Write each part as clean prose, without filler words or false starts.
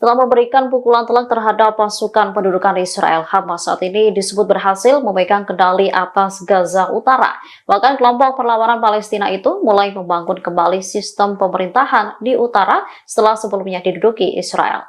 telah memberikan pukulan telak terhadap pasukan pendudukan Israel. Hamas saat ini disebut berhasil memegang kendali atas Gaza Utara. Bahkan kelompok perlawanan Palestina itu mulai membangun kembali sistem pemerintahan di utara setelah sebelumnya diduduki Israel.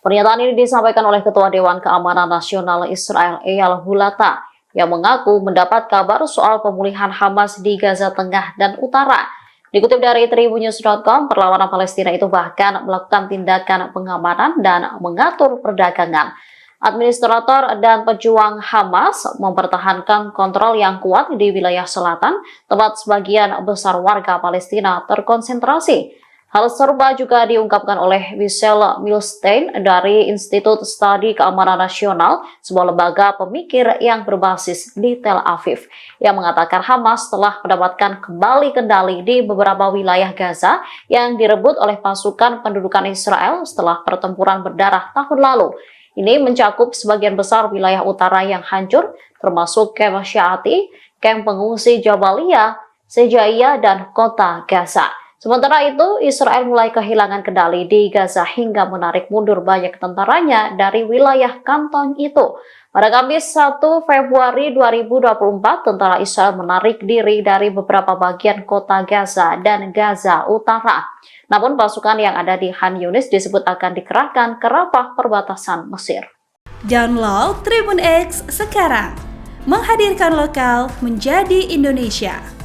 Pernyataan ini disampaikan oleh Ketua Dewan Keamanan Nasional Israel, Eyal Hulata, yang mengaku mendapat kabar soal pemulihan Hamas di Gaza Tengah dan Utara. Dikutip dari Tribunnews.com, perlawanan Palestina itu bahkan melakukan tindakan pengamanan dan mengatur perdagangan. Administrator dan pejuang Hamas mempertahankan kontrol yang kuat di wilayah selatan, tempat sebagian besar warga Palestina terkonsentrasi. Hal serupa juga diungkapkan oleh Michel Milstein dari Institut Studi Keamanan Nasional, sebuah lembaga pemikir yang berbasis di Tel Aviv, yang mengatakan Hamas telah mendapatkan kembali kendali di beberapa wilayah Gaza yang direbut oleh pasukan pendudukan Israel setelah pertempuran berdarah tahun lalu. Ini mencakup sebagian besar wilayah utara yang hancur, termasuk Kem Syaati, Kem Pengungsi Jabalia, Sejaia, dan kota Gaza. Sementara itu, Israel mulai kehilangan kendali di Gaza hingga menarik mundur banyak tentaranya dari wilayah kanton itu. Pada Kamis 1 Februari 2024, tentara Israel menarik diri dari beberapa bagian kota Gaza dan Gaza Utara. Namun pasukan yang ada di Khan Yunis disebut akan dikerahkan ke Rafah perbatasan Mesir. Download Tribun X sekarang, menghadirkan lokal menjadi Indonesia.